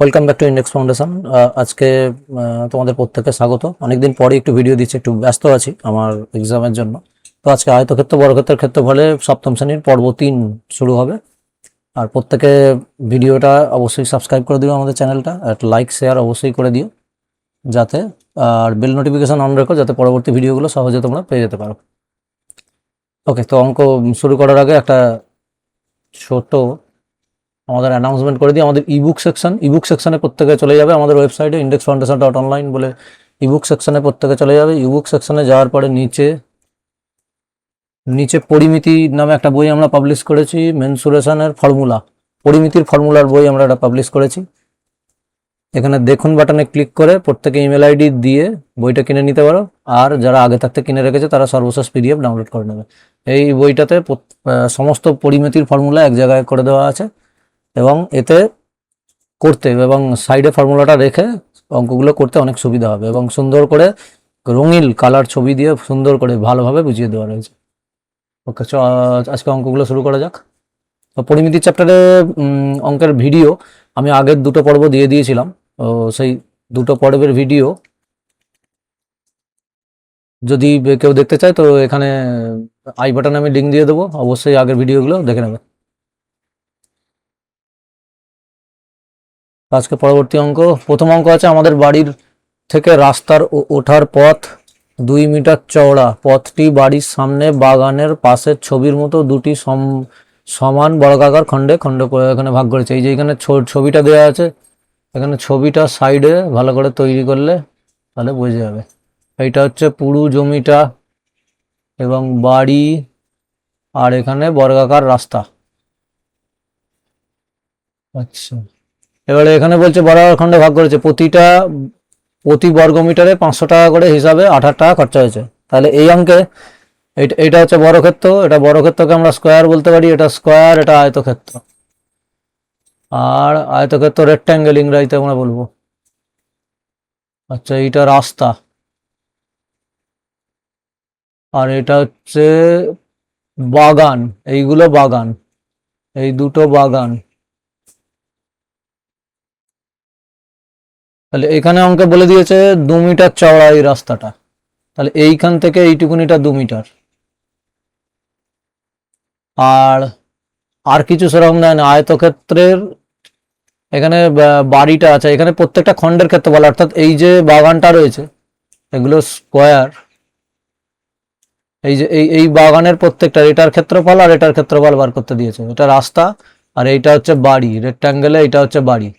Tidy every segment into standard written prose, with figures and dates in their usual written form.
Welcome back to index foundation. আজকে তোমাদের প্রত্যেককে স্বাগত। অনেকদিন পরে একটু ভিডিও দিচ্ছি, একটু ব্যস্ত আছি আমার এক্সামের জন্য। তো আজকে আয়তক্ষেত্র বর্গক্ষেত্রের ক্ষেত্রফলে সপ্তম শ্রেণীর পর্ব 3 শুরু হবে। আর প্রত্যেকে ভিডিওটা অবশ্যই সাবস্ক্রাইব করে দিও, আমাদের চ্যানেলটা একটা লাইক শেয়ার অবশ্যই করে দিও, যাতে আর বেল নোটিফিকেশন অন রেখো, যাতে পরবর্তী ভিডিওগুলো সহজে তোমরা পেয়ে যেতে পারো। ওকে, তো অঙ্ক শুরু করার আগে একটা ছোট আমাদের অ্যানাউন্সমেন্ট করে দিই। আমাদের ইবুক সেকশনে প্রত্যেকে চলে যাবে। আমাদের ওয়েবসাইটে indexfoundation.online বলে ইবুক সেকশনে প্রত্যেকে চলে যাবে। ইবুক সেকশনে যাওয়ার পরে নিচে নিচে পরিমিতি নামে একটা বই আমরা পাবলিশ করেছি। মেনসুরেশনের ফর্মুলা, পরিমিতির ফর্মুলার বই আমরা এটা পাবলিশ করেছি। এখানে দেখুন বাটনে ক্লিক করে প্রত্যেকে ইমেল আইডি দিয়ে বইটা কিনে নিতে পারো। আর যারা আগে থাকতে কিনে রেখেছে তারা সর্বশেষ পিডিএফ ডাউনলোড করে নেবে। এই বইটাতে সমস্ত পরিমিতির ফর্মুলা এক জায়গায় করে দেওয়া আছে, এবং এতে করতে এবং সাইডে ফর্মুলাটা রেখে অঙ্কগুলো করতে অনেক সুবিধা হবে, এবং সুন্দর করে রঙিন কালার ছবি দিয়ে সুন্দর করে ভালোভাবে বুঝিয়ে দেওয়া রয়েছে। ওকে, আজকে অঙ্কগুলো শুরু করা যাক। তো পরিমিতির চ্যাপ্টারে অঙ্কের ভিডিও আমি আগের দুটো পর্ব দিয়ে দিয়েছিলাম। তো সেই দুটো পর্বের ভিডিও যদি কেউ দেখতে চায় তো এখানে আই বাটনে আমি লিঙ্ক দিয়ে দেবো, অবশ্যই আগের ভিডিওগুলো দেখে নেবে। আজকে পরবর্তী অঙ্ক, প্রথম অঙ্ক আছে আমাদের বাড়ির থেকে রাস্তার ওঠার পথ 2 মিটার চওড়া। পথটি বাড়ির সামনে বাগানের পাশের ছবির মতো দুটি সমান বর্গাকার খণ্ডে খণ্ড করে এখানে ভাগ করেছে। এই যে এখানে ছবিটা দেওয়া আছে, এখানে ছবিটা সাইডে ভালো করে তৈরি করলে তাহলে বোঝা যাবে। এইটা হচ্ছে পুরো জমিটা এবং বাড়ি, আর এখানে বর্গাকার রাস্তা। আচ্ছা, এবারে এখানে বলছে বর্গাকার খণ্ডে ভাগ করেছে, প্রতি বর্গ মিটারে 500 টাকা করে হিসাবে 18 টাকা খরচা হয়েছে। তাহলে এই অঙ্কে এটা হচ্ছে বর্গক্ষেত্র, এটা বর্গক্ষেত্রকে আমরা স্কোয়ার বলতে পারি, এটা স্কোয়ার, এটা আয়তক্ষেত্র। আর আয়তক্ষেত্র রেক্ট্যাঙ্গেল ইংরাজিতে আমরা বলবো। আচ্ছা, এইটা রাস্তা, আর এটা হচ্ছে বাগান, এইগুলো বাগান, এই দুটো বাগান। তাহলে এখানে অঙ্কে বলে দিয়েছে 2 মিটার চওড়া এই রাস্তাটা, তাহলে এইখান থেকে এইটুকুনিটা 2 মিটার। আর কিছু সেরকম দেয় না। আয়তক্ষেত্রের এখানে বাড়িটা আছে, এখানে প্রত্যেকটা খণ্ডের ক্ষেত্রফল, অর্থাৎ এই যে বাগানটা রয়েছে এগুলো স্কোয়ার। এই যে এই বাগানের প্রত্যেকটা, এটার ক্ষেত্রফল আর এটার ক্ষেত্রফল বার করতে দিয়েছে। এটা রাস্তা, আর এইটা হচ্ছে বাড়ি, রেক্ট্যাঙ্গেলে এটা হচ্ছে বাড়ি।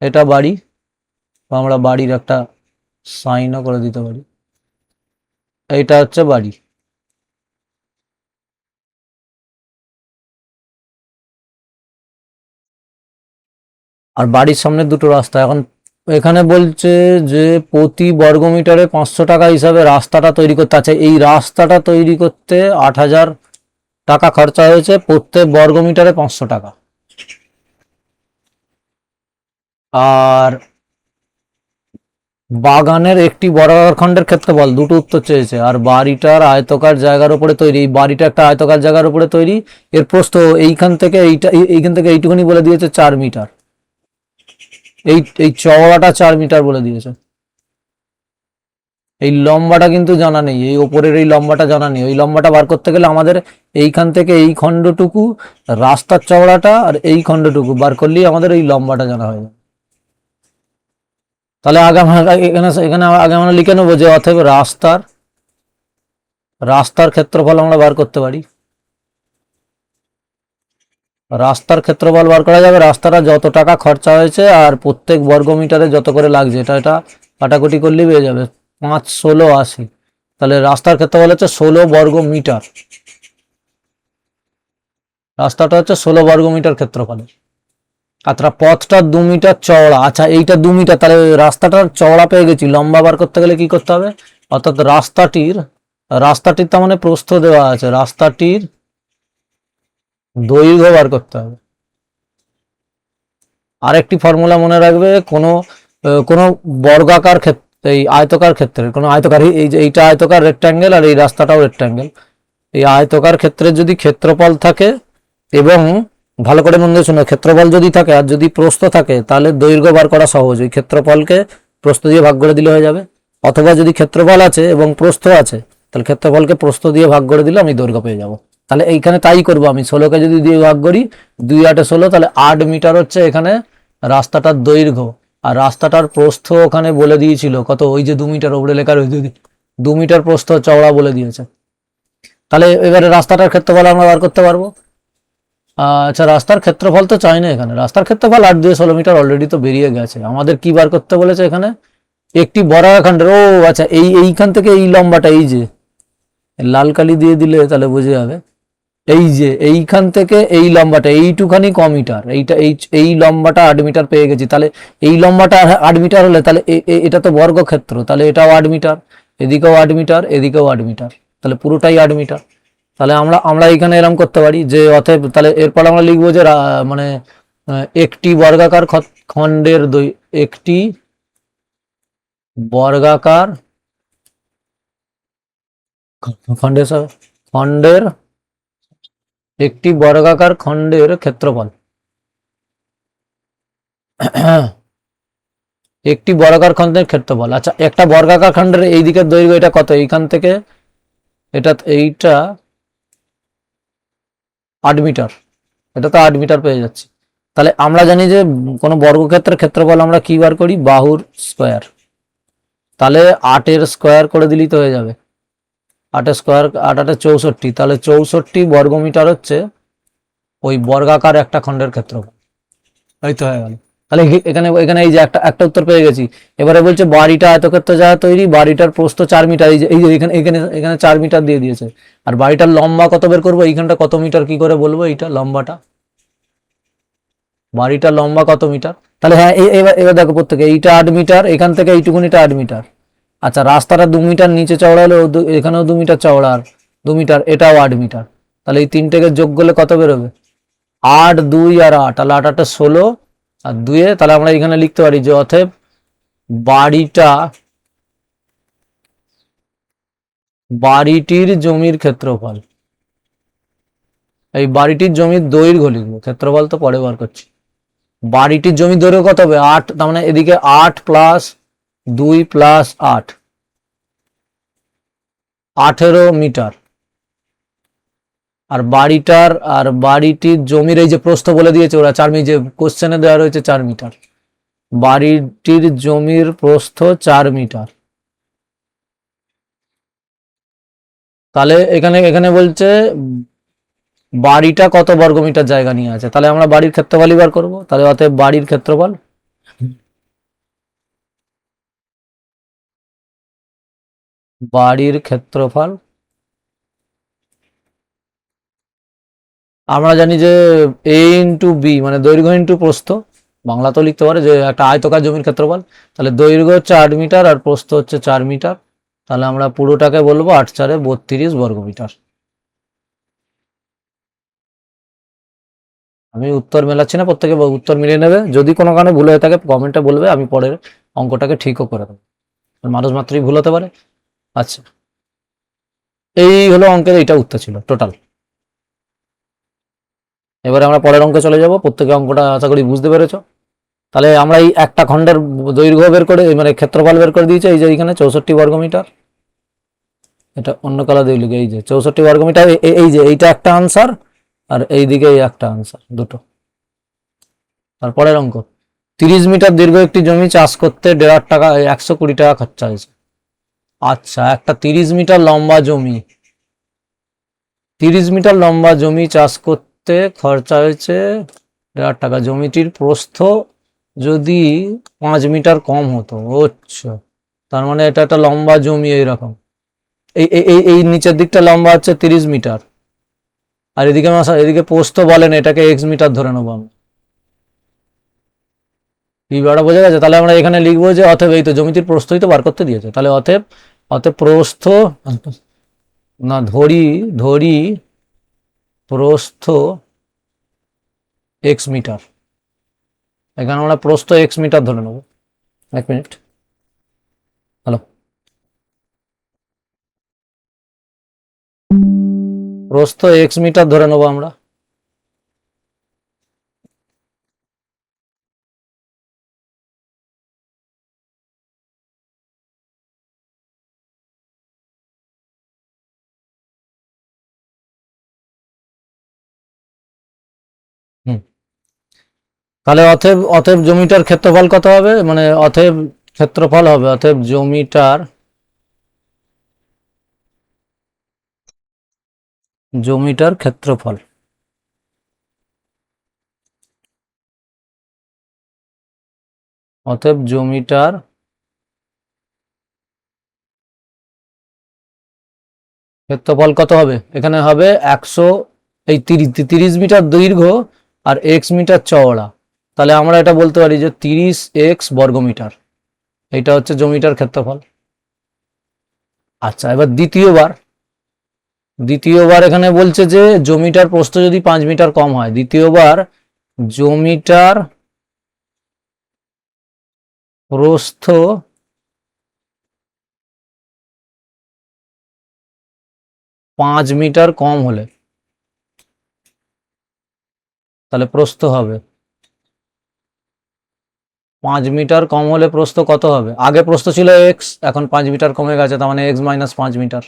এটা বাড়ি, আমরা বাড়ির একটা সাইনও করে দিতে পারি। এইটা হচ্ছে বাড়ি। আর বাড়ির সামনে দুটো রাস্তা। এখন এখানে বলছে যে প্রতি বর্গমিটারে 500 টাকা হিসাবে রাস্তাটা তৈরি করতে আছে। এই রাস্তাটা তৈরি করতে 8000 টাকা খরচা হয়েছে, প্রত্যেক বর্গমিটারে 500 টাকা। আর বাগানের একটি বর্গাকার খণ্ডের ক্ষেত্রফল, দুটো উত্তর চেয়েছে। আর বাড়িটার আয়তকার জায়গার উপরে তৈরি, এই বাড়িটা একটা আয়তকার জায়গার উপরে তৈরি। এর প্রস্থ এইখান থেকে এইখান থেকে এইটুকুনি বলে দিয়েছে 4 মিটার। এই চওড়াটা 4 মিটার বলে দিয়েছে। এই লম্বাটা কিন্তু জানা নেই, এই ওপরের এই লম্বাটা জানা নেই। ওই লম্বাটা বার করতে গেলে আমাদের এইখান থেকে এই খণ্ডটুকু, রাস্তার চওড়াটা আর এই খণ্ডটুকু বার করলেই আমাদের এই লম্বাটা জানা হয়ে যাবে। তাহলে আগে আমরা লিখে নেবো যে অতএব রাস্তার ক্ষেত্রফল আমরা বার করতে পারি। রাস্তার ক্ষেত্রফল বার করা যাবে, রাস্তাটা যত টাকা খরচা হয়েছে আর প্রত্যেক বর্গমিটারে যত করে লাগছে, এটা কাটাকুটি করলেই পেয়ে যাবে। 5 16 80। তাহলে রাস্তার ক্ষেত্রফল হচ্ছে 16 বর্গ মিটার। রাস্তাটা হচ্ছে 16 বর্গ মিটার ক্ষেত্রফল। আচ্ছা, পথটা 2 মিটার চওড়া। আচ্ছা, এইটা 2 মিটার, তাহলে রাস্তাটার চওড়া পেয়ে গেছি। লম্বা বার করতে গেলে কি করতে হবে, অর্থাৎ রাস্তাটির তার মানে প্রস্থ দেওয়া আছে, রাস্তাটির দৈর্ঘ্য বার করতে হবে। আরেকটি ফর্মুলা মনে রাখবে, কোনো বর্গাকার ক্ষেত্রে, এই আয়তকার ক্ষেত্রে, কোনো আয়তকার, এই যে এইটা আয়তকার রেক্ট্যাঙ্গেল আর এই রাস্তাটাও রেক্ট্যাঙ্গেল, এই আয়তকার ক্ষেত্রে যদি ক্ষেত্রফল থাকে এবং ভালো করে মন দিয়ে শোনো, ক্ষেত্রফল যদি থাকে আর যদি প্রস্থ থাকে তাহলে দৈর্ঘ্য বার করা সহজ। ওই ক্ষেত্রফলকে প্রস্থ দিয়ে ভাগ করে দিলে হয়ে যাবে। অথবা যদি ক্ষেত্রফল আছে এবং প্রস্থ আছে তাহলে ক্ষেত্রফলকে প্রস্থ দিয়ে ভাগ করে দিলে আমি দৈর্ঘ্য পেয়ে যাব। তাহলে এইখানে তাই করবো আমি, 16কে যদি দিয়ে ভাগ করি 2 8 16, তাহলে 8 মিটার হচ্ছে এখানে রাস্তাটার দৈর্ঘ্য। আর রাস্তাটার প্রস্থ ওখানে বলে দিয়েছিল কত, ওই যে 2 মিটার ওপরে লেখা রয়েছে, 2 মিটার প্রস্থ চওড়া বলে দিয়েছে। তাহলে এবারে রাস্তাটার ক্ষেত্রফল আমরা বার করতে পারবো। আচ্ছা, রাস্তার ক্ষেত্রফল তো চাই না এখানে, রাস্তার ক্ষেত্রফল 8 2 16 মিটার অলরেডি তো বেরিয়ে গেছে। আমাদের কি বার করতে বলেছে এখানে, একটি বর্গাখণ্ডের, ও আচ্ছা, এইখান থেকে এই লম্বাটা, এই যে লাল কালি দিয়ে দিলে তাহলে বুঝে যাবে, এই যে এইখান থেকে এই লম্বাটা এইটুখানি ক মিটার, এইটা এই লম্বাটা 8 মিটার পেয়ে গেছি। তাহলে এই লম্বাটা 8 মিটার হলে তাহলে এটা তো বর্গক্ষেত্র, তাহলে এটাও 8 মিটার, এদিকেও 8 মিটার, এদিকেও 8 মিটার, তাহলে পুরোটাই 8 মিটার। তাহলে আমরা এইখানে এরকম করতে পারি যে অতএব, তাহলে এরপর আমরা লিখবো যে মানে একটি বর্গাকার খণ্ডের একটি বর্গাকার খণ্ডের খণ্ডের একটি বর্গাকার খণ্ডের ক্ষেত্রফল একটি বর্গাকার খণ্ডের ক্ষেত্রফল। আচ্ছা, একটা বর্গাকার খণ্ডের এই দিকের দৈর্ঘ্য এটা কত, এইখান থেকে এইটা 8 মিটার, এটা তো 8 মিটার পেয়ে যাচ্ছি। তাহলে আমরা জানি যে কোনো বর্গক্ষেত্রের ক্ষেত্রফল আমরা কি বার করি, বাহুর স্কোয়ার। তাহলে 8 স্কোয়ার করে দিলেই তো হয়ে যাবে, 8 স্কোয়ার, 8 8 64, তাহলে 64 বর্গমিটার হচ্ছে ওই বর্গাকার একটা খণ্ডের ক্ষেত্রফল। এই তো হয়ে গেল। তাহলে এখানে এখানে এই যে একটা উত্তর পেয়ে গেছি। এবারে বলছে বাড়িটা আয়তক্ষেত্র যা তৈরি, বাড়িটার প্রস্থ 4 মিটার, এই যে এখানে এখানে এখানে 4 মিটার দিয়ে দিয়েছে। আর বাড়িটার লম্বা কত বের করবো, এইখানটা কত মিটার কি করে বলবো, এইটা লম্বাটা, বাড়িটার লম্বা কত মিটার। তাহলে হ্যাঁ, এবার এবার দেখো প্রত্যেকে, এইটা 8 মিটার, এখান থেকে এইটুকুনিটা 8 মিটার। আচ্ছা, রাস্তাটা 2 মিটার নিচে চওড়া হলে এখানেও 2 মিটার চওড়া, আর 2 মিটার, এটাও 8 মিটার। তাহলে এই তিনটেকে যোগ করলে কত বেরোবে, 8 2 আর 8, তাহলে 8 8 16 আর 2, তাহলে আমরা এখানে লিখতে পারি যে অতএব বাড়িটির জমির ক্ষেত্রফল, এই বাড়িটির জমির দৈর্ঘ্য লিখবো, ক্ষেত্রফল তো পরে বার করছি। বাড়িটির জমির দৈর্ঘ্য কত হবে, 8, তার মানে এদিকে 8 প্লাস 2 প্লাস 8, 18 মিটার। আর বাড়িটির জমির এই যে প্রস্থ বলে দিয়েছে ওরা 4 মিটার, যে কোশ্চেনে দেওয়া রয়েছে 4 মিটার, বাড়িটির জমির প্রস্থ 4 মিটার। তাহলে এখানে এখানে বলছে বাড়িটা কত বর্গমিটার জায়গা নিয়ে আছে, তাহলে আমরা বাড়ির ক্ষেত্রফলই বার করবো। তাহলে অতএব বাড়ির ক্ষেত্রফল, বাড়ির ক্ষেত্রফল আমরা জানি যে এ ইন্টু বি, মানে দৈর্ঘ্য ইন্টু প্রস্থ, বাংলা তো লিখতে পারে যে একটা আয়তকার জমির ক্ষেত্রফল। তাহলে দৈর্ঘ্য হচ্ছে 8 মিটার আর প্রস্থ হচ্ছে 4 মিটার, তাহলে আমরা পুরোটাকে বলবো 8 4 32 বর্গমিটার। আমি উত্তর মেলাচ্ছি না, প্রত্যেকে উত্তর মিলিয়ে নেবে। যদি কোনো কারণে ভুল হয়ে থাকে কমেন্টে বলবে, আমি পরের অঙ্কটাকে ঠিকও করে দেবো। মানুষ মাত্রই ভুল হতে পারে। আচ্ছা, এই হলো অঙ্কের, এইটা উত্তর ছিল টোটাল। এবারে আমরা পরের অঙ্কে চলে যাব। প্রত্যেকে অঙ্কটা আশা করি বুঝতে পেরেছো। তাহলে আমরা এই একটা খণ্ডের দৈর্ঘ্য বের করে, মানে ক্ষেত্রফল বের করে দিয়েছি, এই যে এখানে 64 বর্গমিটার। এটা অন্য কালার দিয়ে লিখে, এই যে 64 বর্গমিটার, এই যে এইটা একটা আনসার, আর এইদিকে এই একটা আনসার, দুটো। তারপরের অঙ্ক, 30 মিটার দীর্ঘ একটি জমি চাষ করতে 1.5 টাকা 120 টাকা খরচা হয়েছে। আচ্ছা, একটা 30 মিটার লম্বা জমি, 30 মিটার লম্বা জমি চাষ করতে খরচা হয়েছে 1.5 টাকা। জমিটির প্রস্থ যদি 5 মিটার কম হতো, আচ্ছা, তার মানে এটা একটা লম্বা জমি এইরকম। এই নিচের দিকটা লম্বা হচ্ছে 30 মিটার, আর এদিকে প্রস্থ বলেন, এটাকে x মিটার ধরে নেবো আমরা। কি ব্যাপারটা বোঝা গেছে? তাহলে আমরা এখানে লিখবো যে অতএব, এই তো জমিটির প্রস্থই তো বার করতে দিয়েছে, তাহলে অতএব অতএব প্রস্থ, না ধরি ধরি প্রস্থ x মিটার। এখানে আমরা প্রস্থ x মিটার ধরে নেবো। 1 মিনিট, হ্যালো, প্রস্থ x মিটার ধরে নেবো আমরা। তাহলে অতএব অতএব জমিটার ক্ষেত্রফল কত হবে, মানে অতএব ক্ষেত্রফল হবে, অতএব জমিটার ক্ষেত্রফল, অতএব জমিটার ক্ষেত্রফল কত হবে, এখানে হবে 100, এই 30 মিটার দৈর্ঘ্য আর এক্স মিটার চওড়া, তাহলে আমরা এটা বলতে পারি যে 30x বর্গমিটার, এটা হচ্ছে জমিটার ক্ষেত্রফল। আচ্ছা, এবার দ্বিতীয়বার এখানে বলছে যে জমিটার প্রস্থ যদি 5 মিটার কম হয়, দ্বিতীয়বার জমিটার প্রস্থ 5 মিটার কম হলে, তাহলে প্রস্থ হবে 5 মিটার কম হলে প্রস্থ কত হবে, আগে প্রস্থ ছিল এক্স, এখন 5 মিটার কমে গেছে, তার মানে x-5 মিটার,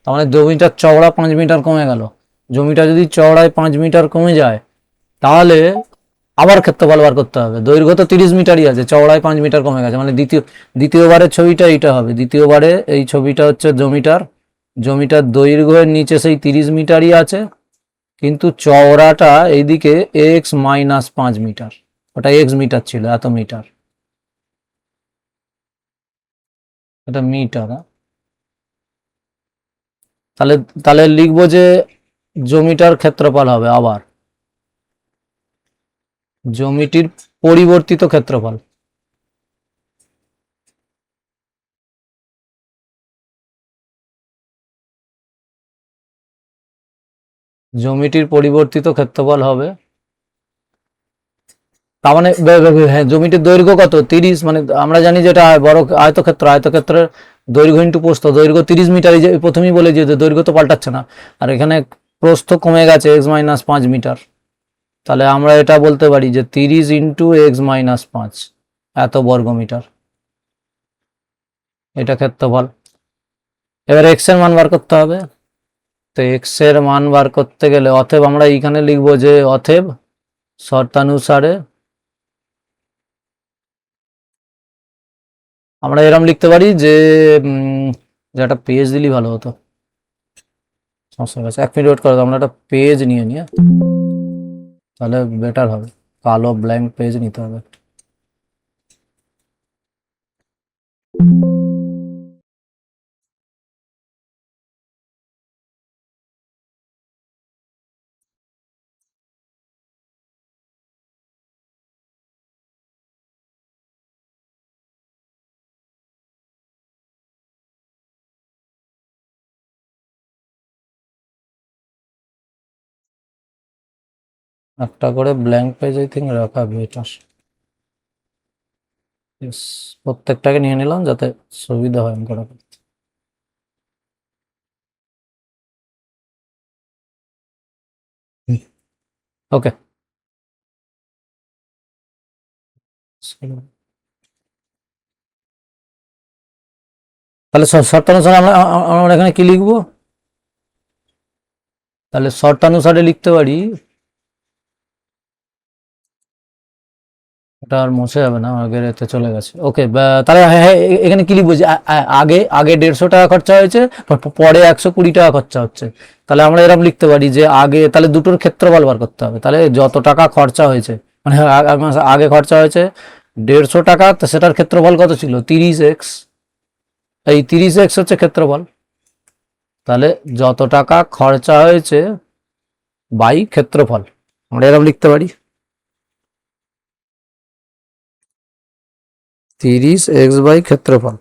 তার মানে জমিটার চওড়া 5 মিটার কমে গেল। জমিটা যদি চওড়ায় 5 মিটার কমে যায়, তাহলে আবার ক্ষেত্রফল বার করতে হবে, দৈর্ঘ্য তো 30 মিটারই আছে, চওড়ায় 5 মিটার কমে গেছে, মানে দ্বিতীয়বারের ছবিটা এইটা হবে, দ্বিতীয়বারে এই ছবিটা হচ্ছে জমিটার দৈর্ঘ্যের নিচে সেই 30 মিটারই আছে, কিন্তু চওড়াটা এইদিকে x-5 মিটার, ওটা এক্স মিটার ছিল, এত মিটার, এটা মিটার। তাহলে তাহলে লিখবো যে জমিটার ক্ষেত্রফল হবে আবার জমিটির পরিবর্তিত ক্ষেত্রফল, জমিটির পরিবর্তিত ক্ষেত্রফল হবে, তার মানে হ্যাঁ, জমিটির দৈর্ঘ্য কত 30, মানে আমরা জানি যে এটা বড় আয়তক্ষেত্রের দৈর্ঘ্য ইন্টু প্রস্থ, দৈর্ঘ্য 30 মিটার, যে প্রথমেই বলে যে দৈর্ঘ্য তো পাল্টাচ্ছে না, আর এখানে প্রস্থ কমে গেছে x-5 মিটার, তাহলে আমরা এটা বলতে পারি যে 30 ইন্টু x-5 এত বর্গমিটার, এটা ক্ষেত্রফল। এবার এক্স এর মান বার করতে হবে, তো এক্স এর মান বার করতে গেলে অতএব আমরা এইখানে লিখবো যে অতএব শর্তানুসারে, আমরা এরকম লিখতে পারি যে যে একটা পেজ দিলেই ভালো হতো, সমস্যা হয়ে গেছে, 1 মিনিট ওয়েট করো, আমরা একটা পেজ নিয়ে নিয়ে, তাহলে বেটার হবে, কালো ব্ল্যাঙ্ক পেজ নিতে হবে। একটা করে ব্ল্যাঙ্ক পেজ আই থিঙ্ক রাখা বেটার, প্রত্যেকটাকে নিয়ে নিলাম যাতে সুবিধা হয় অঙ্কটা করতে। ওকে, তাহলে শর্তানুসারে আমরা এখানে কি লিখবো, তাহলে শর্তানুসারে লিখতে পারি, এটা আর মুছে যাবে না, আগের এতে চলে গেছে। ওকে, তাহলে হ্যাঁ হ্যাঁ, এখানে কি লিখবো যে আগে আগে 150 টাকা খরচা হয়েছে, পরে 120 টাকা খরচা হচ্ছে, তাহলে আমরা এরকম লিখতে পারি যে আগে, তাহলে দুটোর ক্ষেত্রফল বার করতে হবে, তাহলে যত টাকা খরচা হয়েছে, মানে আগে খরচা হয়েছে 150 টাকা, তো সেটার ক্ষেত্রফল কত ছিল 30x, এই 30x হচ্ছে ক্ষেত্রফল, তাহলে যত টাকা খরচা হয়েছে বাই ক্ষেত্রফল, আমরা এরকম লিখতে পারি 30x বাই ক্ষেত্রফল।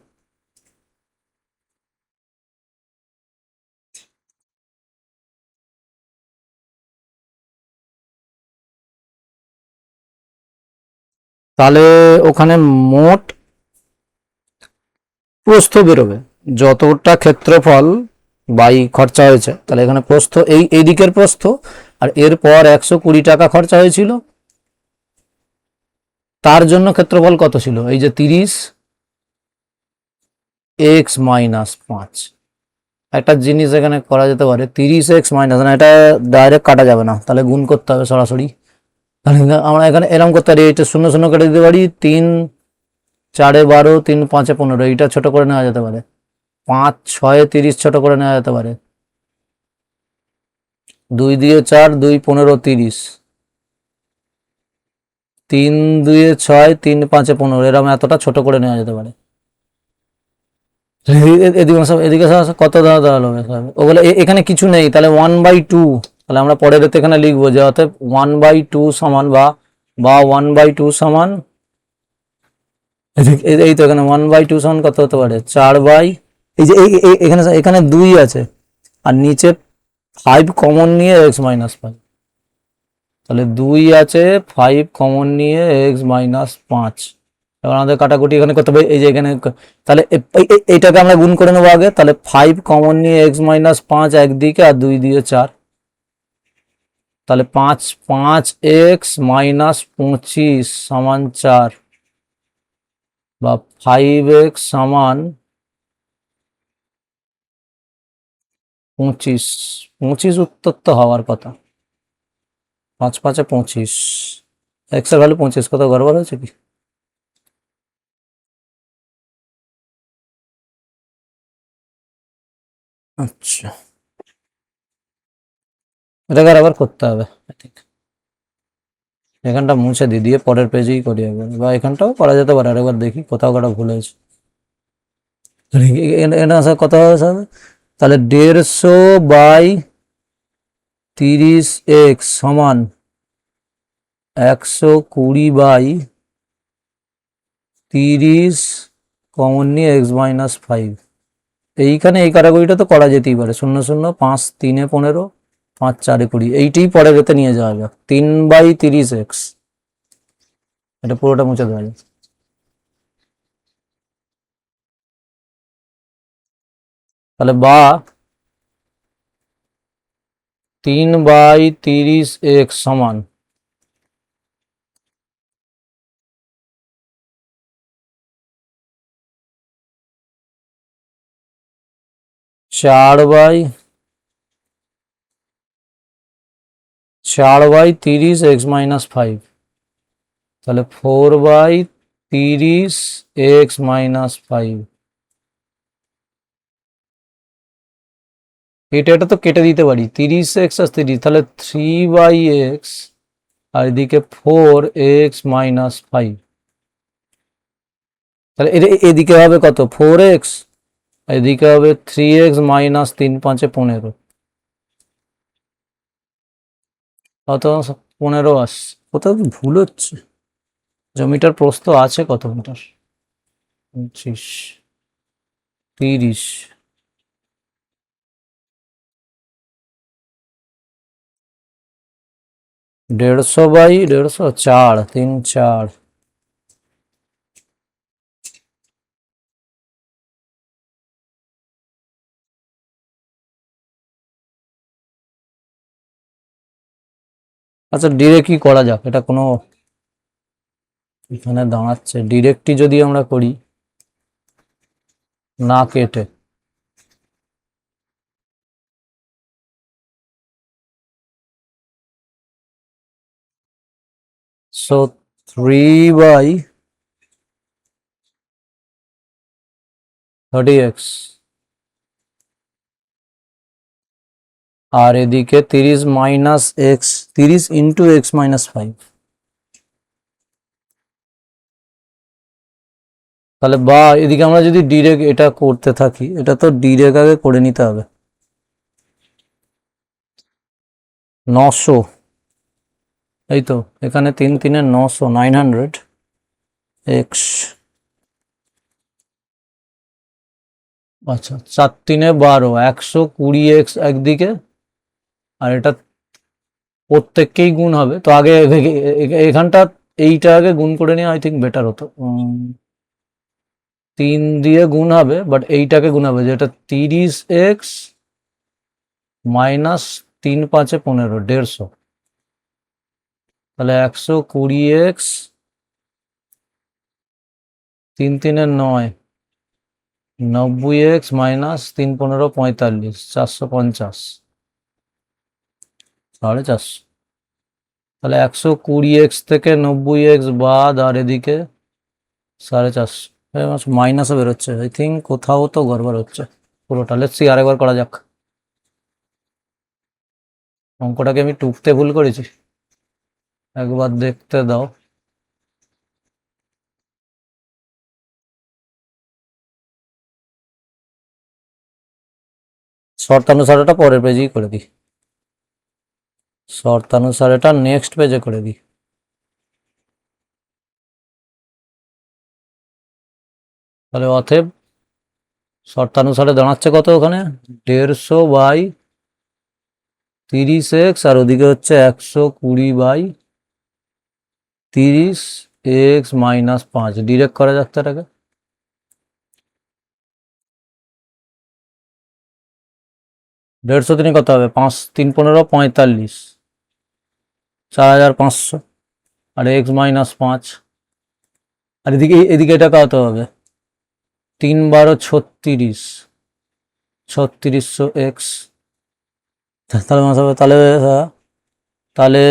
তাহলে ওখানে মোট প্রস্থ বেরোবে, যতটা ক্ষেত্রফল বাই খরচা হয়েছে, তাহলে এখানে প্রস্থ এই দিকের প্রস্থ, আর এরপর 120 টাকা খরচা হয়েছিল, তার জন্য ক্ষেত্রফল কত ছিল, এই যে 30x-5, একটা জিনিস এখানে করা যেতে পারে, 30x মাইনাস, না এটা ডাইরেক্ট কাটা যাবে না, তাহলে গুণ করতে হবে সরাসরি, তাহলে আমরা এখানে এরকম করতে পারি, এটা শূন্য শূন্য কেটে দিতে পারি, 3 4 12, 3 5 15, এইটা ছোট করে নেওয়া যেতে পারে, 5 6 30 ছোট করে নেওয়া যেতে পারে, 2 দিয়ে 4, 2 15 30, 3 2 6, 3 5 15, এরকম এতটা ছোট করে নেওয়া যেতে পারে। এদিকে এদিকে কত দাঁড়াতে হবে? ওগুলো এখানে কিছু নেই, তাহলে 1/2, তাহলে আমরা পরের এখানে লিখবো যে অতএব 1/2 সমান বা 1/2 সমান, এই তো এখানে 1/2 সমান কত হতে পারে? 4 বাই, এই যে এখানে এখানে 2 আছে আর নিচে 5 কমন নিয়ে x মাইনাস 5, তাহলে 2 আছে, 5 কমন নিয়ে x মাইনাস 5। এবার আমাদের কাটাকুটি এখানে করতে হবে, এই যে এখানে, তাহলে এইটাকে আমরা গুণ করে নেবো আগে, তাহলে 5 কমন নিয়ে x মাইনাস 5 একদিকে আর 2 দিয়ে 4, তাহলে 5 x মাইনাস 25 সমান 4, বা 5x সমান 25, 25 উত্তর তো হওয়ার কথা, 5 5 25, x এর ভ্যালু 25, কত গড়বড় হয়েছে কি? আচ্ছা, এটাকে আবার করতে হবে, এখানটা মুছে দিয়ে পরের পেজেই করি একবার, বা এখানটাও করা যেতে পারে, আরেকবার দেখি কোথাও কটা ভুল হয়েছে। এটা কত হবে? তাহলে 150/30x সমান 120/30 কমন নিয়ে x মাইনাস 5। এইখানে এই কাটাকুটিটা তো করা যেতেই পারে, 0 0 5 3 15, 5 4 20, এইটাই পরের এতে নিয়ে যাওয়া যাক, 3/30x, এটা পুরোটা মুছে দেওয়া যায়। তাহলে বা 3/30x সমান 4/30 x মাইনাস 5, তাহলে 4/30 x মাইনাস 5। এটা তো কেটে দিতে পারি, 30x আর 30, তাহলে 3/x আর এদিকে 4x মাইনাস 5, তাহলে এদিকে হবে কত? 4x, এদিকে হবে 3x মাইনাস 3 5 15, কত? 15 আসছে। কোথাও কি ভুল হচ্ছে? জমিটার প্রস্থ আছে কত মিটার? 25, 30, 150/150, 4 3 4, আচ্ছা ডিরেক্ট কি করা যাক, এটা কোনো এখানে দাঁড়াচ্ছে, ডিরেক্টই যদি আমরা করি না কেটে, সো 3/30x, আর এদিকে 30 minus x, 30 into x minus 5, তাহলে বা এদিকে আমরা যদি ডিরেক্ট এটা করতে থাকি, এটা তো ডিরেক্ট আগে করে নিতে হবে, 900, এই তো এখানে 3 3 900, 900 এক্স, আচ্ছা 4 3 12, 120x একদিকে, আর এটা প্রত্যেককেই গুণ হবে, তো আগে এখানটা এইটা আগে গুণ করে নিয়ে আই থিঙ্ক বেটার হতো, 3 দিয়ে গুণ হবে, বাট এইটাকে গুণ হবে, যেটা 30x মাইনাস 3 5 15, 150, তাহলে 120x 3 3 9, 90x মাইনাস 3 15 45, 450, 450, তাহলে 120x থেকে 90x বাদ, আর এদিকে 450 মাইনাসে বেরোচ্ছে। আই থিঙ্ক কোথাও তো গড়বড় হচ্ছে পুরোটা। লেটস সি, আরেকবার করা যাক। অঙ্কটাকে আমি টুকতে ভুল করেছি, একবার দেখতে দাও। শর্তানুসারেটা পরের পেজেই করে দিই, শর্তানুসারেটা নেক্সট পেজে করে দিই। তাহলে অতএব শর্তানুসারে দাঁড়াচ্ছে কত ওখানে, 150/30x, আর ওদিকে হচ্ছে 120/30x মাইনাস 5। ডিরেক্ট করা যাক তাটাকে। 150 দিনে কত হবে, 5 3 15 45, 4500, আর x মাইনাস 5, আর এদিকে এদিকে এটা কত হবে, 3 12 36, 3600x। তাহলে হবে, তাহলে তাহলে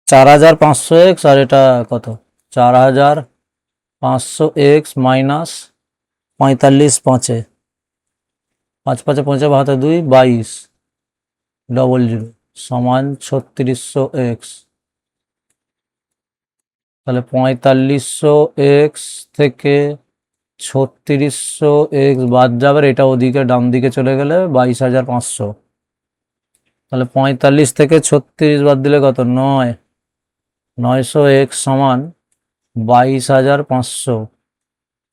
4500x, আর এটা কত, 4500x মাইনাস 45 5-এ, 5 5 5 হাতে 2, 22 00 সমান 3600x। তাহলে 4500x থেকে 3600x বাদ যাবে, এটা ওদিকে ডান দিকে চলে গেলে 22500। তাহলে 45 থেকে 36 বাদ দিলে কত, 9, 900x সমান 22500।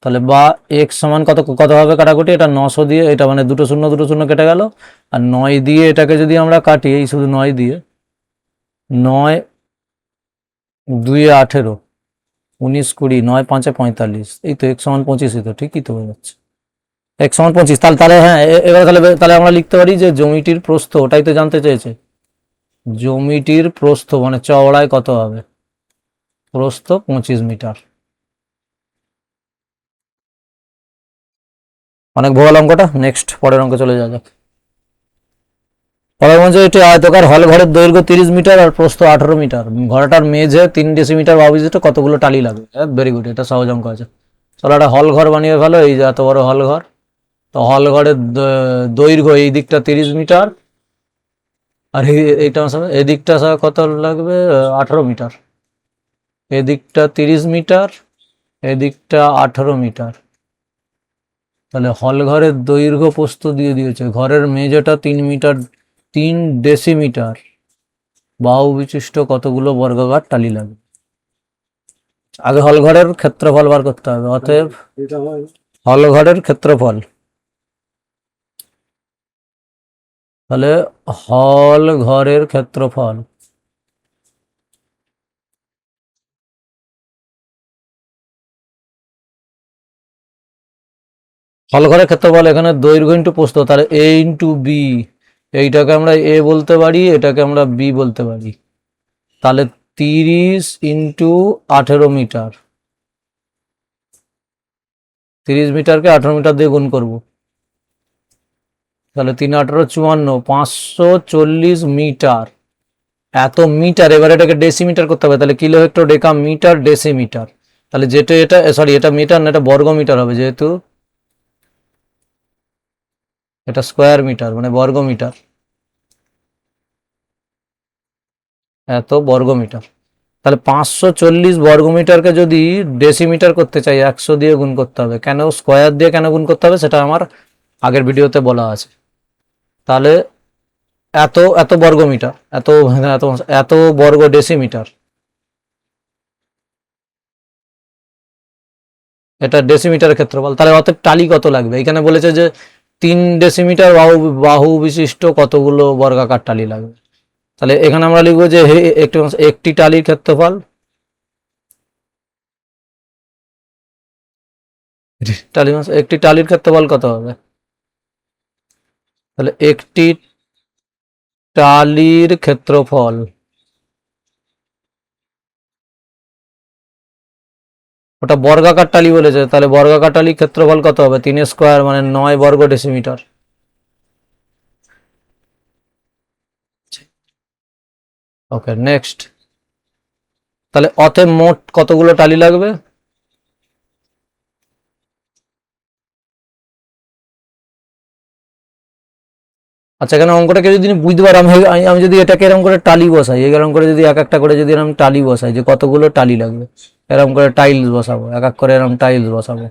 তাহলে বা x সমান কত কত হবে কাটাকুটি, এটা 900 দিয়ে, এটা মানে দুটো শূন্য কেটে গেল, আর 9 দিয়ে এটাকে যদি আমরা কাটি, এই শুধু 9 দিয়ে, 9 2 18, 19 20, 9 5 45, এই তো x সমান 25, তো ঠিকই তো হয়ে যাচ্ছে, x সমান 25। তাহলে তাহলে হ্যাঁ, এবার তাহলে তাহলে আমরা লিখতে পারি যে জমিটির প্রস্থ, ওটাই তো জানতে চেয়েছে, জমিটির প্রস্থ মানে চওড়ায় কত হবে, প্রস্থ 25 মিটার। অনেক ভোগাল অঙ্কটা, নেক্সট পরের অঙ্কে চলে যাওয়া যাক। পরের মধ্যে এটি আয়তকার হল ঘরের দৈর্ঘ্য 30 মিটার আর প্রস্থ 18 মিটার, ঘরটার মেঝে 3 ডেসিমিটার বা বিশিষ্ট, কতগুলো টালি লাগবে। ভেরি গুড, এটা সহজ অঙ্ক আছে। চলো একটা হল ঘর বানিয়ে ফেলো, এই যে এত বড় হল ঘর। তো হল ঘরের দৈর্ঘ্য এই দিকটা 30 মিটার, আর এইটা এদিকটা কত লাগবে, 18 মিটার। এদিকটা 30 মিটার, এদিকটা 18 মিটার। তাহলে হল ঘরের দৈর্ঘ্য প্রস্থ দিয়ে দিয়েছে, ঘরের মেঝেটা 3 মিটার, 3 ডেসিমিটার, বাহু বিশিষ্ট কতগুলো বর্গাকার টালি লাগবে। আগে হল ঘরের ক্ষেত্রফল বার করতে হবে, অতএব হল ঘরের ক্ষেত্রফল, তাহলে হল ঘরের ক্ষেত্রফল, হল ঘরের ক্ষেত্রফল এখানে দৈর্ঘ্য ইন্টু প্রস্থ, তাহলে a ইন্টু বি, এইটাকে আমরা a বলতে পারি, এটাকে আমরা b বলতে পারি। তাহলে 30 ইন্টু 18 মিটার, 30 মিটারকে 18 মিটার দিয়ে গুণ করব, তাহলে 3 18 54, 540 মিটার। এত মিটার, এবার এটাকে ডেসিমিটার করতে হবে, তাহলে kilo hecto deca metre decimetre. তাহলে যেটা এটা সরি, এটা মিটার না, এটা বর্গ মিটার হবে, যেহেতু এটা স্কোয়ার মিটার মানে বর্গ মিটার, এত বর্গ মিটার। তাহলে 540 বর্গ মিটারকে যদি ডেসিমিটার করতে চাই, 100 দিয়ে গুণ করতে হবে। কেন স্কোয়ার দিয়ে কেন গুণ করতে হবে সেটা আমার আগের ভিডিওতে বলা আছে। তাহলে এত এত বর্গ মিটার, এত এত এত বর্গ ডেসিমিটার, এটা ডেসিমিটারের ক্ষেত্রফল। তাহলে অতএব টালি কত লাগবে, এখানে বলেছে যে 3 ডেসিমিটার বাহু বাহু বিশিষ্ট কতগুলো বর্গাকার টালি লাগবে। তাহলে এখানে আমরা লিখবো যে একটি টালির ক্ষেত্রফল, একটি টালির ক্ষেত্রফল কত হবে, তাহলে একটি টালির ক্ষেত্রফল, ওটা বর্গাকার টালি বলেছে, তাহলে বর্গাকার টালির ক্ষেত্রফল কত হবে, 3 স্কোয়ার মানে 9 বর্গ ডেসিমিটার। ওকে নেক্সট, তাহলে অতএব মোট কতগুলো টালি লাগবে? আচ্ছা, এখানে অঙ্কটাকে যদি বুঝতে পারো, আমি যদি এটাকে এরকম করে টালি বসাই, এরকম করে যদি এক একটা করে যদি এরকম টালি বসাই যে কতগুলো টালি লাগবে, এরকম করে টাইলস বসাবো, এক এক করে এরকম টাইলস বসাবো,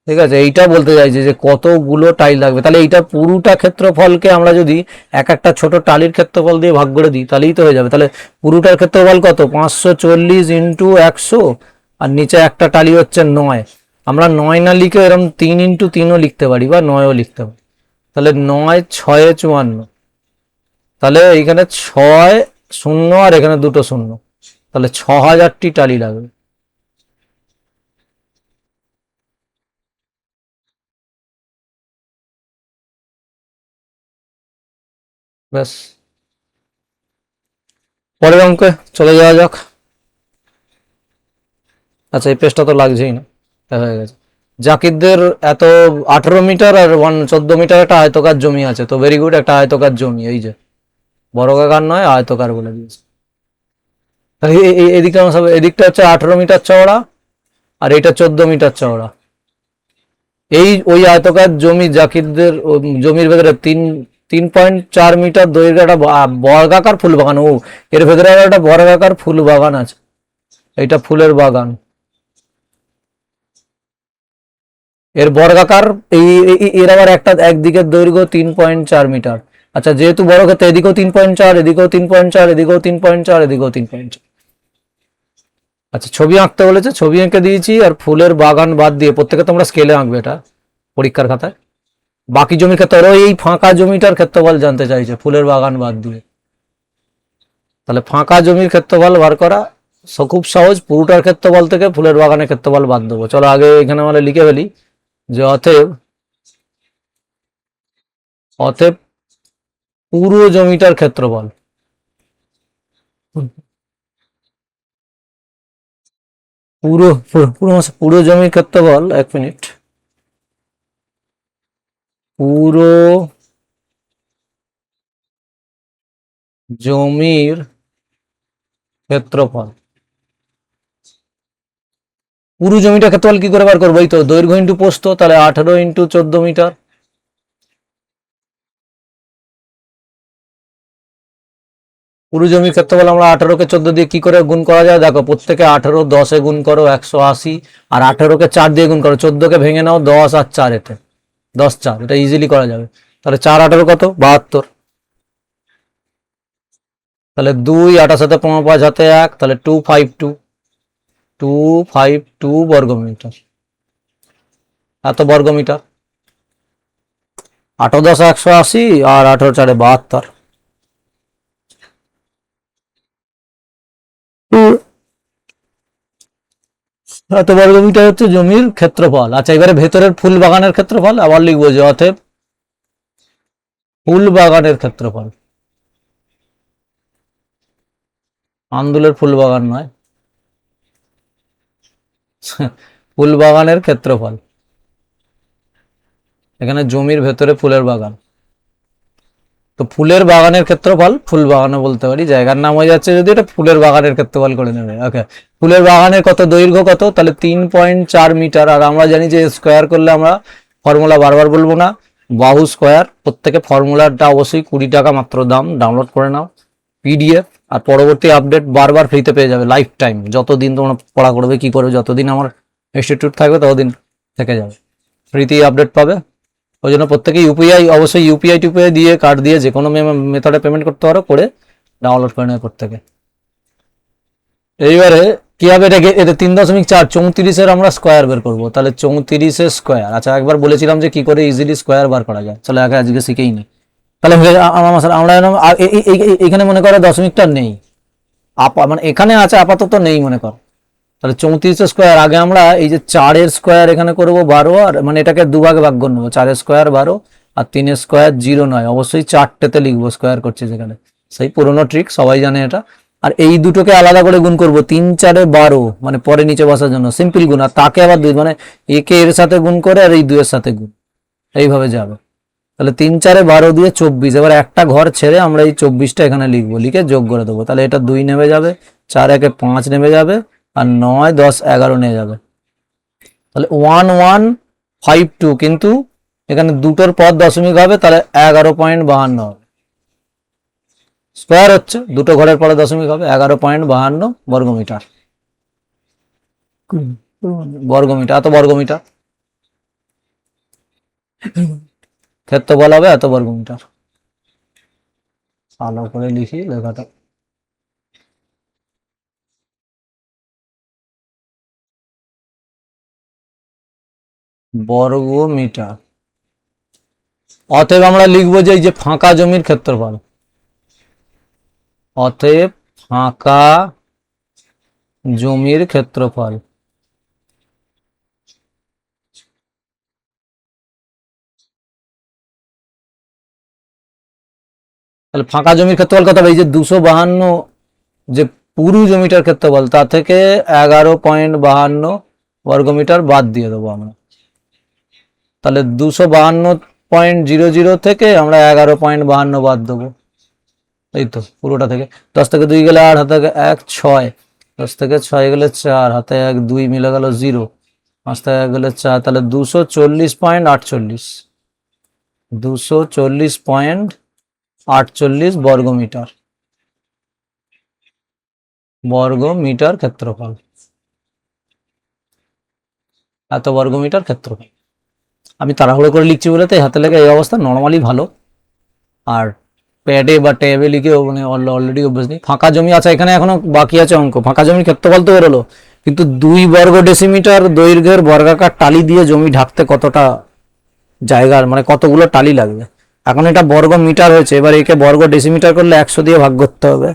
ঠিক আছে? এইটা বলতে চাইছে যে কতগুলো টাইল লাগবে। তাহলে এইটা পুরোটা ক্ষেত্রফলকে আমরা যদি এক একটা ছোট টালির ক্ষেত্রফল দিয়ে ভাগ করে দিই তাহলেই তো হয়ে যাবে। তাহলে পুরোটার ক্ষেত্রফল কত? 540 ইন্টু 100, আর নিচে একটা টালি হচ্ছে 9। আমরা 9 না লিখে এরকম 3 ইন্টু 3ও লিখতে পারি বা 9ও লিখতে পারি। তাহলে 9 6 54, তাহলে এইখানে 6 শূন্য আর এখানে দুটো শূন্য, তাহলে 6000টি টালি লাগবে। ব্যাস, পরের অঙ্কে চলে যাওয়া যাক। আচ্ছা, এই পেজটা তো লাগছেই না, হয়ে গেছে। জাকিরদের এত 18 মিটার আর 14 মিটার একটা আয়তকার জমি আছে, তো ভেরি গুড, একটা আয়তকার জমি, এই যে বর্গাকার নয় আয়তকার বলে দিয়েছে। এদিকটা সব, এদিকটা হচ্ছে 18 মিটার চওড়া আর এটা 14 মিটার চওড়া। এই ওই আয়তকার জমি জাকিরদের জমির ভেতরে 3.4 মিটার দৈর্ঘ্য একটা বর্গাকার ফুল বাগান। ও, এর ভেতরে একটা বর্গাকার ফুল বাগান আছে, এইটা ফুলের বাগান। এর বর্গাকার এর আবার একটা একদিকের দৈর্ঘ্য 3.4 মিটার। আচ্ছা, যেহেতু বড় ক্ষেত্রে এদিকেও 3.4, এদিকেও 3.4, এদিকেও 3.4, এদিকেও 3.4। আচ্ছা, ছবি আঁকতে বলেছে, ছবি এঁকে দিয়েছি, আর ফুলের বাগান বাদ দিয়ে, প্রত্যেকে তোমরা স্কেলে আঁকবে এটা পরীক্ষার খাতায়। বাকি জমির ক্ষেত্রে ওই ফাঁকা জমিটার ক্ষেত্রফল জানতে চাইছে ফুলের বাগান বাদ দিয়ে। তাহলে ফাঁকা জমির ক্ষেত্রফল বার করা খুব সহজ, পুরোটার ক্ষেত্রফল থেকে ফুলের বাগানের ক্ষেত্রফল বাদ দেবো। চলো আগে এখানে আমরা লিখে ফেলি যে অতএব অতএব পুরো জমিটার ক্ষেত্রফল, পুরো পুরো পুরো জমির ক্ষেত্রফল, 1 মিনিট, পুরো জমির ক্ষেত্রফল। পুরো জমিটা ক্ষেত্রফল কি করে বার করবো? এই তো দৈর্ঘ্য ইন্টু প্রস্থ, তাহলে 18 ইন্টু 14 মিটার। পুরো জমির ক্ষেত্রফল আমরা 18কে 14 দিয়ে কি করে গুণ করা যায়? দেখো, প্রত্যেকে 18 10-এ গুণ করো 180, আর 18কে 4 দিয়ে গুণ করো, 14কে ভেঙে নাও 10 আর 4, এতে 10 4, এটা ইজিলি করা যাবে। তাহলে 4 18 কত? 72। তাহলে 2 8 সাথে 5 5 হাতে 1, তাহলে 252, 252 বর্গমিটার, এত বর্গমিটার। 8 10 180 আর 18 4 72। এত বর্গমিটার হচ্ছে জমির ক্ষেত্রফল। আচ্ছা, এবারে ভেতরের ফুল বাগানের ক্ষেত্রফল আবার লিখবো যে অতএব ফুল বাগানের ক্ষেত্রফল, আন্দুলের ফুল বাগান নয়, ফুল বাগানের ক্ষেত্রফল। এখানে জমির ভেতরে ফুলের বাগান, তো ফুলের বাগানের ক্ষেত্রফল ফুল বাগানও বলতে পারি, জায়গার নাম হয়ে যাচ্ছে যদি, এটা ফুলের বাগানের ক্ষেত্রফল করে নেবে। ওকে, ফুলের বাগানের কত দৈর্ঘ্য কত? তাহলে 3.4 মিটার, আর আমরা জানি যে স্কোয়ার করলে আমরা ফর্মুলা বারবার বলবো না, বাহু স্কোয়ার। প্রত্যেকে ফর্মুলাটা অবশ্যই 20 টাকা মাত্র দাম, ডাউনলোড করে নাও পিডিএফ, আর পরবর্তী আপডেট বারবার ফ্রিতে পেয়ে যাবে লাইফ টাইম, যতদিন তোমরা পড়া করবে কি করবে, যতদিন আমার ইনস্টিটিউট থাকবে ততদিন থেকে যাবে, ফ্রিতেই আপডেট পাবে। ওই জন্য প্রত্যেকে ইউপিআই, অবশ্যই ইউপিআই টুপিআই দিয়ে, কার্ড দিয়ে, যে কোনো মেথডে পেমেন্ট করতে পারো, করে ডাউনলোড করে নেবে প্রত্যেকে। এইবারে কি হবে? এটা 3.4 34-এর আমরা স্কোয়ার বের করবো, তাহলে 34-এর স্কোয়ার। আচ্ছা, একবার বলেছিলাম যে কি করে ইজিলি স্কোয়ার বার করা যায়, চলো আগে আজকে শিখেই নি। তাহলে আমরা এখানে মনে করো দশমিকটা নেই, মানে এখানে আছে আপাতত নেই মনে করো। তাহলে 34 স্কোয়ার, আগে আমরা এই যে 4-এর স্কোয়ার এখানে করবো 12, আর মানে এটাকে দুভাগে ভাগ করে নেবো, 4-এর স্কোয়ার 12 আর 3-এর স্কোয়ার 0 নয়, অবশ্যই 4টেতে লিখবো, স্কোয়ার করছি যেখানে, সেই পুরোনো ট্রিক, সবাই জানে এটা। আর এই দুটোকে আলাদা করে গুণ করবো, 3 4-এ 12, মানে পরে নিচে বসার জন্য সিম্পল গুণ, আর তাকে আবার 2, মানে একে এর সাথে গুণ করে আর এই 2-এর সাথে গুণ, এইভাবে যাবে। তাহলে 3 4-এ 12 দিয়ে 24, এবার একটা ঘর ছেড়ে আমরা এই 24টা এখানে লিখবো, লিখে যোগ করে দেবো, তাহলে এটা 2 নেমে যাবে, 4 একে 5 নেমে যাবে, আর 9 10 11 নিয়ে যাবে, তাহলে 1152, কিন্তু এখানে দুটোর পর দশমিক হবে, তাহলে 11.52 হবে। স্কোয়ার হচ্ছে, দুটো ঘরের পরে দশমিক হবে, 11.52 বর্গমিটার। বর্গমিটার, এত বর্গমিটার ক্ষেত্রফল হবে, এত বর্গমিটার। ভালো করে লিখি লেখাটা। বর্গমিটার। অতএব আমরা লিখবো যে এই যে ফাঁকা জমির ক্ষেত্রফল, অতএব ফাঁকা জমির ক্ষেত্রফল। তাহলে ফাঁকা জমির ক্ষেত্রফল কত হবে? এই যে 252 যে পুরু জমিটার ক্ষেত্রফল, তা থেকে 11.52 বর্গমিটার বাদ দিয়ে দেবো আমরা। তাহলে 252.00 থেকে আমরা 11.52 বাদ দেবো, এই তো পুরোটা থেকে। 10 থেকে 2 গেলে 8, হাতে 1 6, 10 থেকে 6 গেলে 4, হাতে 1 2 মিলে গেল 0, 5 থেকে 1 গেলে 4, তাহলে 240.48, 240.48 বর্গমিটার। বর্গমিটার ক্ষেত্রফল, এত বর্গমিটার ক্ষেত্রফল। আমি তাড়াহুড়ো করে লিখছি বলে তাই হাতে লেখা এই অবস্থা, নর্মালি ভালো। আর প্যাডে বা ট্যাবে লিখে মানে অলরেডি অভ্যাস নেই। ফাঁকা জমি আছে, এখানে এখনো বাকি আছে অঙ্ক। ফাঁকা জমির ক্ষেত্রফল তো বেরোলো, কিন্তু 2 বর্গ ডেসিমিটার দৈর্ঘ্যের বর্গাকার টালি দিয়ে জমি ঢাকতে কতটা জায়গার মানে কতগুলো টালি লাগবে। এখন এটা বর্গ মিটার হয়েছে, এবার একে বর্গ ডেসিমিটার করলে 100 দিয়ে ভাগ করতে হবে,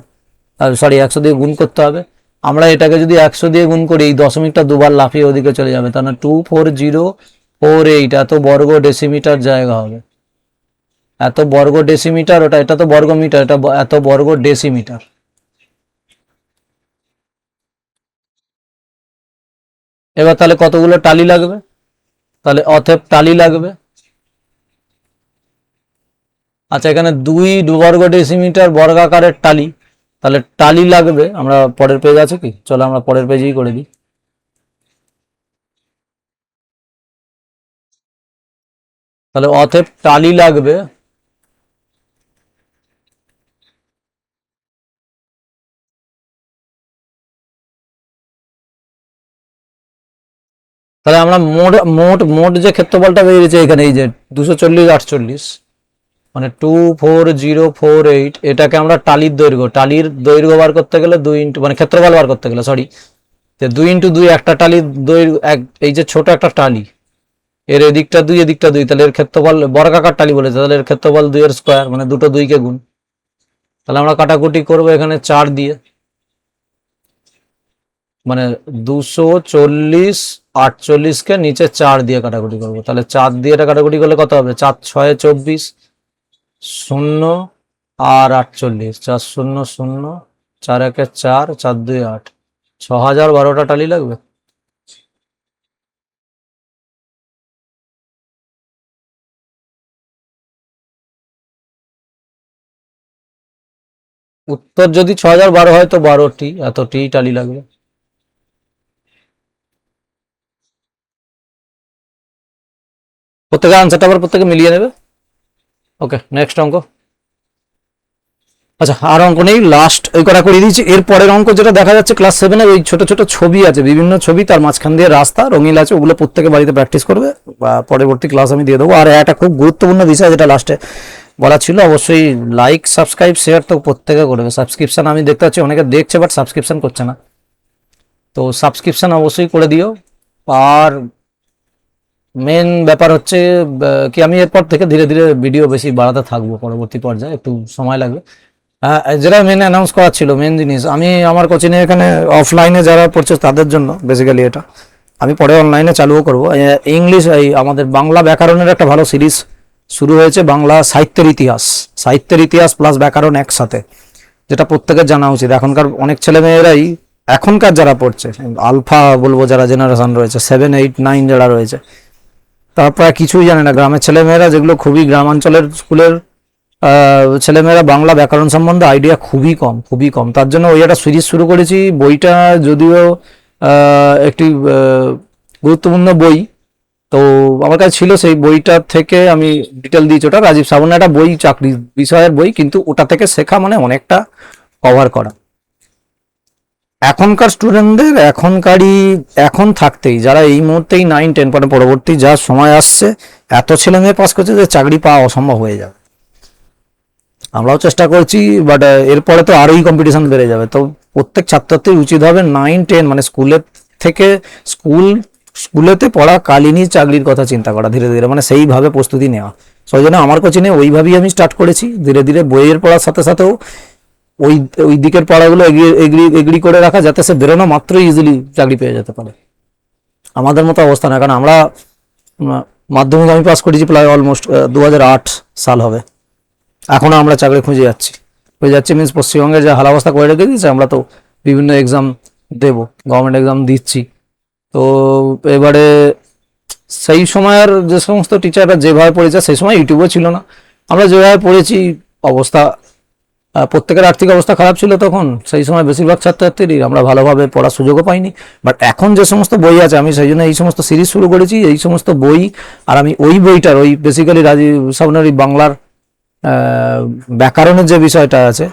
সরি 100 দিয়ে গুণ করতে হবে। আমরা এটাকে যদি 100 দিয়ে গুণ করি, এই দশমিকটা দুবার লাফিয়ে ওদিকে চলে যাবে, তাহলে 24048 এত বর্গ ডেসিমিটার জায়গা হবে। এত বর্গ ডেসিমিটার, ওটা এটা তো বর্গ মিটার, এটা এত বর্গ ডেসিমিটার। এবার তাহলে কতগুলো টালি লাগবে? তাহলে অতএব টালি লাগবে, আচ্ছা এখানে 2 বর্গ ডেসিমিটার বর্গাকারের টালি, তাহলে টালি লাগবে। আমরা পরের পেজ আছে কি, চলো আমরা পরের পেজেই করে দিই। তাহলে অতএব টালি লাগবে তাহলে আমরা মোট মোট মোট যে ক্ষেত্রফলটা বেরিয়েছে এখানে, এই যে 240 48, মানে 24048, এটাকে আমরা টালির দৈর্ঘ্য বার করতে গেলে 2 ইন্টু মানে ক্ষেত্রফল বার করতে গেলে সরি, 2 ইন্টু 2, একটা টালির দৈর্ঘ্য এই যে ছোট একটা টালি, এর এদিকটা 2 এদিকটা 2, তাহলে এর ক্ষেত্রফল বর্গাকার টালি বলেছে, তাহলে এর ক্ষেত্রফল 2 এর স্কোয়ার, মানে দুটো 2 কে গুণ। তাহলে আমরা কাটাকুটি করবো এখানে 4 দিয়ে, মানে 240 কে নিচে 4 দিয়ে কাটাকুটি করবো। তাহলে 4 দিয়ে এটা কাটাকুটি করলে কত হবে? 4 6 24, 0 আর 48, 4 0 0, 4 1 4, 4 2 8, 6012টা টালি লাগবে। উত্তর যদি 6012 হয় তো 12টি, এতটি টালি লাগবে। প্রত্যেকে আনসারটা আবার প্রত্যেকে মিলিয়ে নেবে। ওকে, নেক্সট অঙ্ক। আচ্ছা আর অঙ্ক নেই, লাস্ট ওই করা করে দিয়েছি। এর পরের অঙ্ক যেটা দেখা যাচ্ছে ক্লাস 7-এর, ওই ছোট ছোট ছবি আছে, বিভিন্ন ছবি, তার মাঝখান দিয়ে রাস্তা রঙিন আছে, ওগুলো প্রত্যেকে বাড়িতে প্র্যাকটিস করবে, বা পরবর্তী ক্লাস আমি দিয়ে দেবো। আর একটা খুব গুরুত্বপূর্ণ বিষয় যেটা লাস্টে বলা ছিল, অবশ্যই লাইক সাবস্ক্রাইব শেয়ার তো প্রত্যেকে করবে। সাবস্ক্রিপশন আমি দেখতে পাচ্ছি অনেকে দেখছে বাট সাবস্ক্রিপশন করছে না, তো সাবস্ক্রিপশন অবশ্যই করে দিও। আর মেন ব্যাপার হচ্ছে কি, আমি এরপর থেকে ধীরে ধীরে ভিডিও বেশি বাড়াতে থাকবো, পরবর্তী পর্যায়ে একটু সময় লাগবে। যেটা মেন অ্যানাউন্স করা ছিল, মেন জিনিস, আমি আমার কোচিংয়ে এখানে অফলাইনে যারা পড়ছে তাদের জন্য বেসিক্যালি এটা, আমি পরে অনলাইনে চালুও করবো। ইংলিশ, এই আমাদের বাংলা ব্যাকরণের একটা ভালো সিরিজ শুরু হয়েছে, বাংলা সাহিত্যের ইতিহাস প্লাস ব্যাকরণ একসাথে, যেটা প্রত্যেকের জানা উচিত। এখনকার অনেক ছেলে মেয়েরাই, এখনকার যারা পড়ছে আলফা বলবো, যারা জেনারেশন রয়েছে 7 8 9 যারা রয়েছে, তারা প্রায় কিছুই জানে না। গ্রামের ছেলে মেয়েরা, যেগুলো খুবই গ্রামাঞ্চলের স্কুলের ছেলেমেয়েরা বাংলা ব্যাকরণ সম্বন্ধে আইডিয়া খুবই কম, তার জন্য ওই একটা সিরিজ শুরু করেছি। বইটা যদিও একটি গুরুত্বপূর্ণ বই, তো আমার কাছে ছিল, সেই বইটা থেকে আমি ডিটেল দিয়েছি। ওটা রাজীব সাবনের একটা বই, চাকরি বিষয়ের বই, কিন্তু ওটা থেকে শেখা মানে অনেকটা কভার করা। এখনকার স্টুডেন্টদের এখন থাকতেই, যারা এই মুহূর্তেই 9-10 পরে পরবর্তী যা সময় আসছে, এত ছেলে মেয়ে পাস করছে যে চাকরি পাওয়া অসম্ভব হয়ে যাবে। আমরাও চেষ্টা করছি, বাট এরপরে তো আরোই কম্পিটিশন বেড়ে যাবে। তো প্রত্যেক ছাত্রছাত্রীর উচিত হবে 9-10 মানে স্কুলেতে পড়াকালীনই চাকরির কথা চিন্তা করা, ধীরে ধীরে মানে সেইভাবে প্রস্তুতি নেওয়া। সেই জন্য আমার কোচিংয়ে ওইভাবেই আমি স্টার্ট করেছি। ধীরে ধীরে বইয়ের পড়ার সাথে সাথেও ওই দিকের পড়াগুলো এগ্রি করে রাখা, যাতে সে বেরোনো মাত্রই ইজিলি চাকরি পেয়ে যেতে পারে। আমাদের মতো অবস্থা না, কারণ আমরা মাধ্যমিক আমি পাস করেছি প্রায় অলমোস্ট 2008 সাল হবে, এখনো আমরা চাকরি খুঁজে যাচ্ছি মিনস পশ্চিমবঙ্গে যে হালাবস্থা করে রেখে দিয়েছে, আমরা তো বিভিন্ন এক্সাম দেবো, গভর্নমেন্ট এক্সাম দিচ্ছি। তো এবারে সেই সময়ের যে সমস্ত টিচাররা যেভাবে পড়েছে, সেই সময় ইউটিউবও ছিল না, আমরা যেভাবে পড়েছি অবস্থা, প্রত্যেকের আর্থিক অবস্থা খারাপ ছিল তখন, সেই সময় বেশিরভাগ ছাত্রছাত্রীরই, আমরা ভালোভাবে পড়ার সুযোগও পাইনি। বাট এখন যে সমস্ত বই আছে, আমি সেই জন্য এই সমস্ত সিরিজ শুরু করেছি, এই সমস্ত বই। আর আমি ওই বইটার বেসিক্যালি রাজীব সাবনের বাংলার ব্যাকরণের যে বিষয়টা আছে,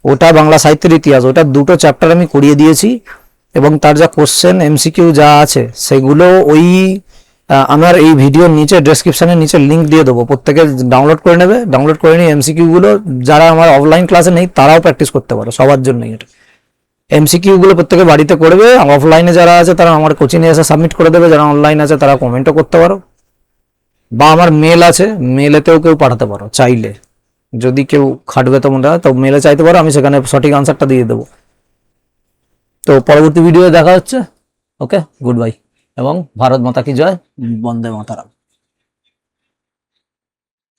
ওটা বাংলা সাহিত্যের ইতিহাস, ওটা 2টো চ্যাপ্টার আমি করিয়ে দিয়েছি, এবং তার যা কোশ্চেন এমসিকিউ যা আছে সেগুলো আমার এই ভিডিওর নিচে ডেসক্রিপশনের নিচে লিঙ্ক দিয়ে দেবো, প্রত্যেকে ডাউনলোড করে নেবে। ডাউনলোড করে নিয়ে এমসিকিউ গুলো, যারা আমার অফলাইন ক্লাসে নেই তারাও প্র্যাকটিস করতে পারো, সবার জন্যই এটা। এমসিকিউ গুলো প্রত্যেকে বাড়িতে করবে, অফলাইনে যারা আছে তারা আমার কোচিংয়ে এসে সাবমিট করে দেবে, যারা অনলাইন আছে তারা কমেন্টও করতে পারো, বা আমার মেল আছে, মেলেতেও কেউ পাঠাতে পারো চাইলে, যদি কেউ খাটবে তো মনে হয় তো মেলে চাইতে পারো, আমি সেখানে সঠিক আনসারটা দিয়ে দেবো। তো পরবর্তী ভিডিও দেখা হচ্ছে। ওকে, গুড বাই, এবং ভারত মাতা কি জয়, বন্দে মাতারাম।